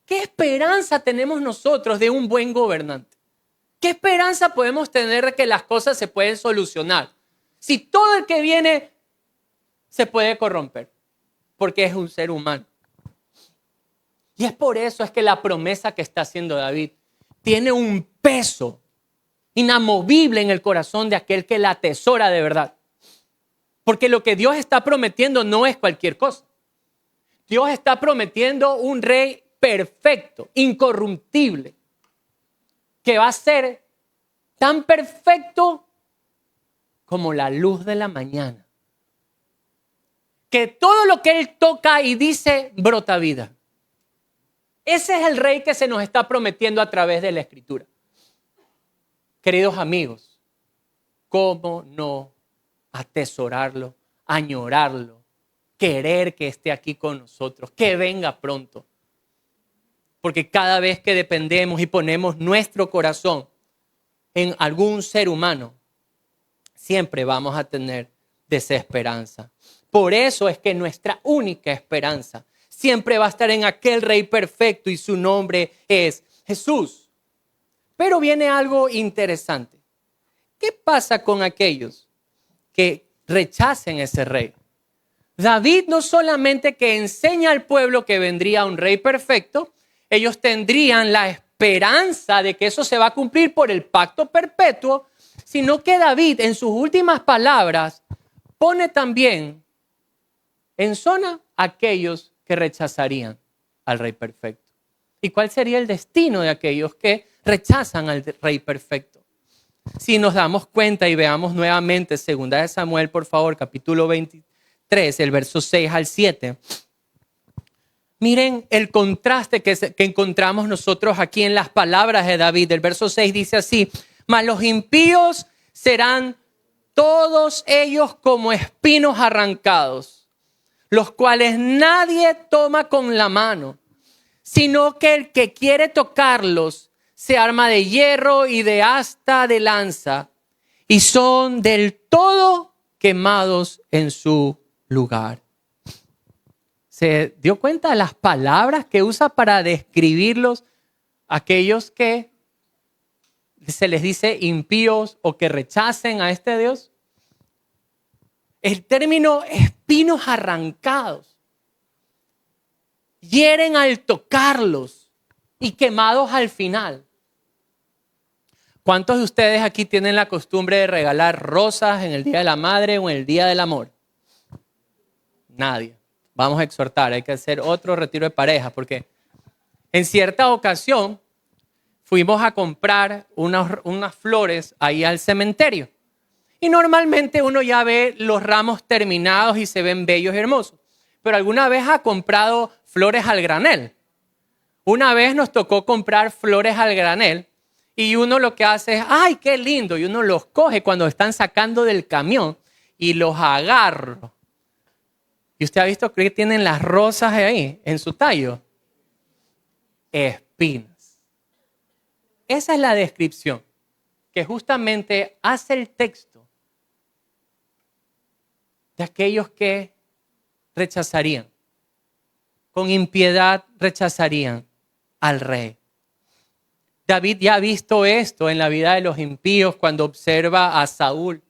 [SPEAKER 2] ¿qué esperanza tenemos nosotros de un buen gobernante? ¿Qué esperanza podemos tener de que las cosas se pueden solucionar? Si todo el que viene se puede corromper, porque es un ser humano. Y es por eso es que la promesa que está haciendo David tiene un peso inamovible en el corazón de aquel que la atesora de verdad. Porque lo que Dios está prometiendo no es cualquier cosa. Dios está prometiendo un rey perfecto, incorruptible, que va a ser tan perfecto como la luz de la mañana. Que todo lo que Él toca y dice brota vida. Ese es el rey que se nos está prometiendo a través de la Escritura. Queridos amigos, ¿cómo no atesorarlo, añorarlo, querer que esté aquí con nosotros, que venga pronto? Porque cada vez que dependemos y ponemos nuestro corazón en algún ser humano, siempre vamos a tener desesperanza. Por eso es que nuestra única esperanza siempre va a estar en aquel Rey perfecto y su nombre es Jesús. Pero viene algo interesante. ¿Qué pasa con aquellos que rechacen ese rey? David no solamente que enseña al pueblo que vendría un rey perfecto, ellos tendrían la esperanza de que eso se va a cumplir por el pacto perpetuo, sino que David en sus últimas palabras pone también en zona aquellos que rechazarían al rey perfecto. ¿Y cuál sería el destino de aquellos que rechazan al rey perfecto? Si nos damos cuenta y veamos nuevamente 2 Samuel, por favor, capítulo 23, el verso 6 al 7. Miren el contraste que encontramos nosotros aquí en las palabras de David. El verso 6 dice así: mas los impíos serán todos ellos como espinos arrancados, los cuales nadie toma con la mano, sino que el que quiere tocarlos se arma de hierro y de asta de lanza, y son del todo quemados en su lugar. ¿Se dio cuenta de las palabras que usa para describirlos aquellos que se les dice impíos o que rechacen a este Dios? El término espinos arrancados. Hieren al tocarlos y quemados al final. ¿Cuántos de ustedes aquí tienen la costumbre de regalar rosas en el Día de la Madre o en el Día del Amor? Nadie. Vamos a exhortar, hay que hacer otro retiro de pareja porque en cierta ocasión fuimos a comprar unas flores ahí al cementerio. Y normalmente uno ya ve los ramos terminados y se ven bellos y hermosos. Pero alguna vez ha comprado flores al granel. Una vez nos tocó comprar flores al granel y uno lo que hace es, ¡ay, qué lindo! Y uno los coge cuando están sacando del camión y los agarra. ¿Y usted ha visto que tienen las rosas ahí en su tallo? Espinas. Esa es la descripción que justamente hace el texto de aquellos que rechazarían, con impiedad rechazarían al rey. David ya ha visto esto en la vida de los impíos cuando observa a Saúl.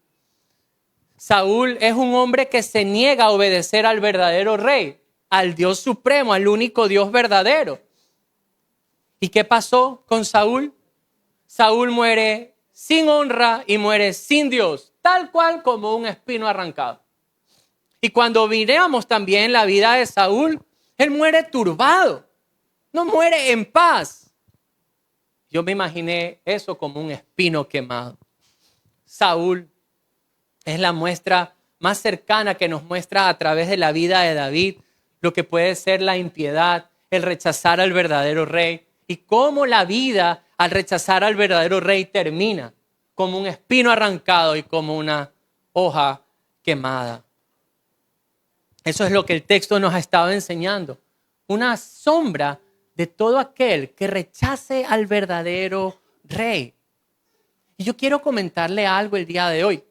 [SPEAKER 2] Saúl es un hombre que se niega a obedecer al verdadero rey, al Dios supremo, al único Dios verdadero. ¿Y qué pasó con Saúl? Saúl muere sin honra y muere sin Dios, tal cual como un espino arrancado. Y cuando miramos también la vida de Saúl, él muere turbado, no muere en paz. Yo me imaginé eso como un espino quemado. Saúl es la muestra más cercana que nos muestra a través de la vida de David lo que puede ser la impiedad, el rechazar al verdadero rey y cómo la vida al rechazar al verdadero rey termina como un espino arrancado y como una hoja quemada. Eso es lo que el texto nos ha estado enseñando. Una sombra de todo aquel que rechace al verdadero rey. Y yo quiero comentarle algo el día de hoy.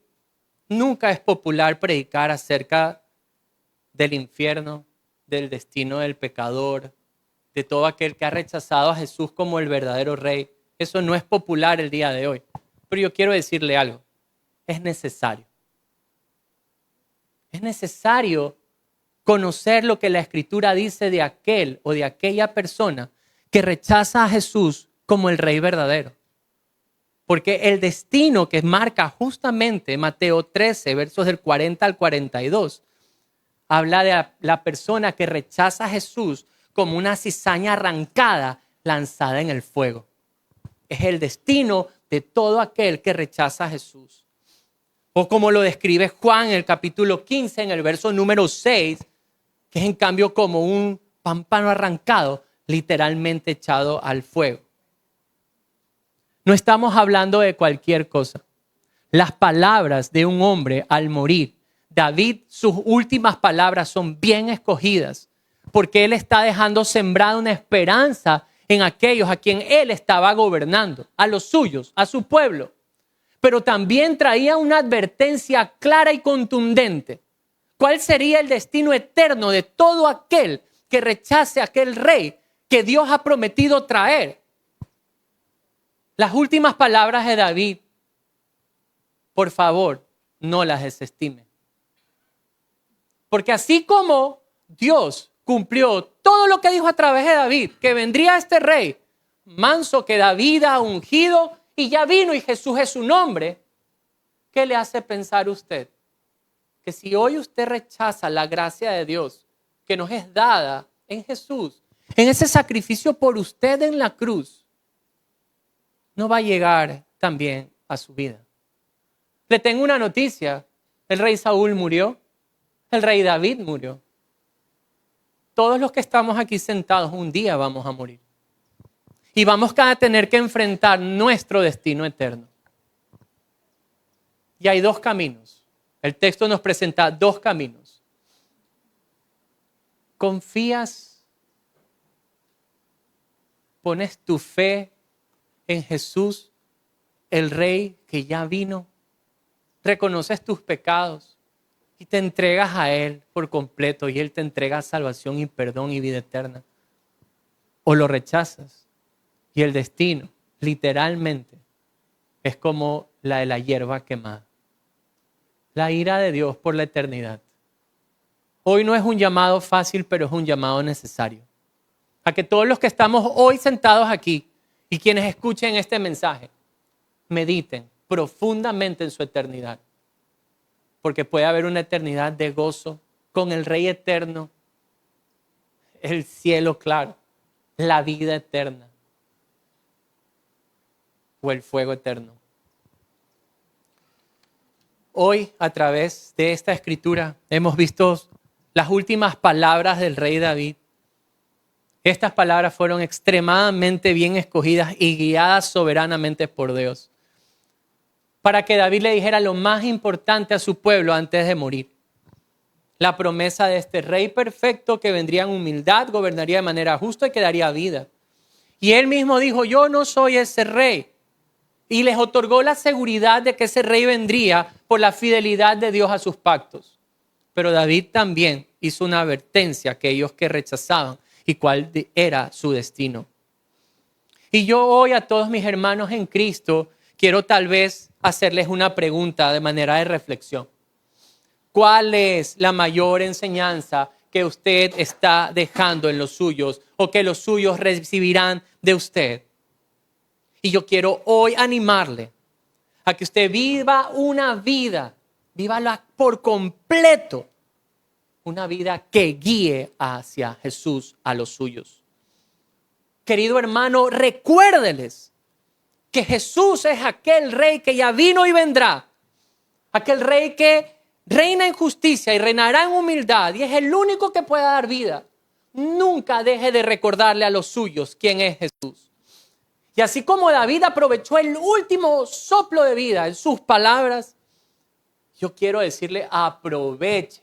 [SPEAKER 2] Nunca es popular predicar acerca del infierno, del destino del pecador, de todo aquel que ha rechazado a Jesús como el verdadero rey. Eso no es popular el día de hoy. Pero yo quiero decirle algo. Es necesario. Es necesario conocer lo que la Escritura dice de aquel o de aquella persona que rechaza a Jesús como el rey verdadero. Porque el destino que marca justamente Mateo 13, versos del 40 al 42, habla de la persona que rechaza a Jesús como una cizaña arrancada lanzada en el fuego. Es el destino de todo aquel que rechaza a Jesús. O como lo describe Juan en el capítulo 15, en el verso número 6, que es en cambio como un pámpano arrancado, literalmente echado al fuego. No estamos hablando de cualquier cosa. Las palabras de un hombre al morir, David, sus últimas palabras son bien escogidas, porque él está dejando sembrada una esperanza en aquellos a quien él estaba gobernando, a los suyos, a su pueblo. Pero también traía una advertencia clara y contundente. ¿Cuál sería el destino eterno de todo aquel que rechace a aquel rey que Dios ha prometido traer? Las últimas palabras de David, por favor, no las desestime. Porque así como Dios cumplió todo lo que dijo a través de David, que vendría este rey manso que David ha ungido y ya vino y Jesús es su nombre, ¿qué le hace pensar usted? Que si hoy usted rechaza la gracia de Dios que nos es dada en Jesús, en ese sacrificio por usted en la cruz, no va a llegar también a su vida. Le tengo una noticia. El rey Saúl murió. El rey David murió. Todos los que estamos aquí sentados un día vamos a morir. Y vamos a tener que enfrentar nuestro destino eterno. Y hay dos caminos. El texto nos presenta dos caminos. ¿Confías? ¿Pones tu fe en Jesús, el Rey que ya vino? ¿Reconoces tus pecados y te entregas a Él por completo y Él te entrega salvación y perdón y vida eterna? ¿O lo rechazas? Y el destino, literalmente, es como la de la hierba quemada. La ira de Dios por la eternidad. Hoy no es un llamado fácil, pero es un llamado necesario. A que todos los que estamos hoy sentados aquí y quienes escuchen este mensaje, mediten profundamente en su eternidad. Porque puede haber una eternidad de gozo con el Rey eterno, el cielo claro, la vida eterna. o el fuego eterno. Hoy, a través de esta escritura, hemos visto las últimas palabras del rey David. Estas palabras fueron extremadamente bien escogidas y guiadas soberanamente por Dios, para que David le dijera lo más importante a su pueblo antes de morir. La promesa de este rey perfecto que vendría en humildad, gobernaría de manera justa y que daría vida. Y él mismo dijo, yo no soy ese rey. Y les otorgó la seguridad de que ese rey vendría por la fidelidad de Dios a sus pactos. Pero David también hizo una advertencia a aquellos que rechazaban y cuál era su destino. Y yo hoy a todos mis hermanos en Cristo quiero tal vez hacerles una pregunta de manera de reflexión. ¿Cuál es la mayor enseñanza que usted está dejando en los suyos o que los suyos recibirán de usted? Y yo quiero hoy animarle a que usted viva una vida, vívala por completo, una vida que guíe hacia Jesús a los suyos. Querido hermano, recuérdeles que Jesús es aquel rey que ya vino y vendrá, aquel rey que reina en justicia y reinará en humildad y es el único que puede dar vida. Nunca deje de recordarle a los suyos quién es Jesús. Y así como David aprovechó el último soplo de vida en sus palabras, yo quiero decirle, aproveche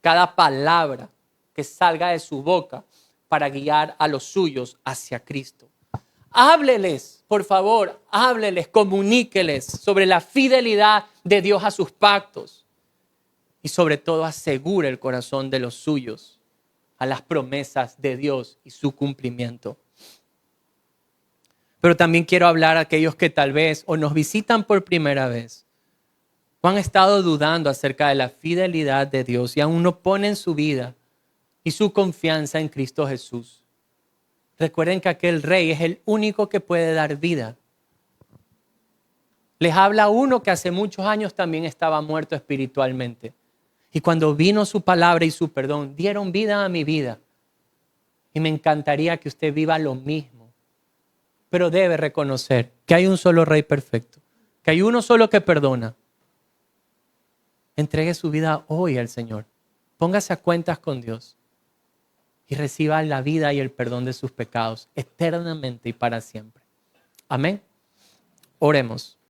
[SPEAKER 2] cada palabra que salga de su boca para guiar a los suyos hacia Cristo. Hábleles, por favor, hábleles, comuníqueles sobre la fidelidad de Dios a sus pactos y sobre todo asegure el corazón de los suyos a las promesas de Dios y su cumplimiento. Pero también quiero hablar a aquellos que tal vez o nos visitan por primera vez o han estado dudando acerca de la fidelidad de Dios y aún no ponen su vida y su confianza en Cristo Jesús. Recuerden que aquel rey es el único que puede dar vida. Les habla uno que hace muchos años también estaba muerto espiritualmente. Y cuando vino su palabra y su perdón, dieron vida a mi vida. Y me encantaría que usted viva lo mismo. Pero debe reconocer que hay un solo rey perfecto, que hay uno solo que perdona. Entregue su vida hoy al Señor. Póngase a cuentas con Dios. Y reciba la vida y el perdón de sus pecados eternamente y para siempre. Amén. Oremos.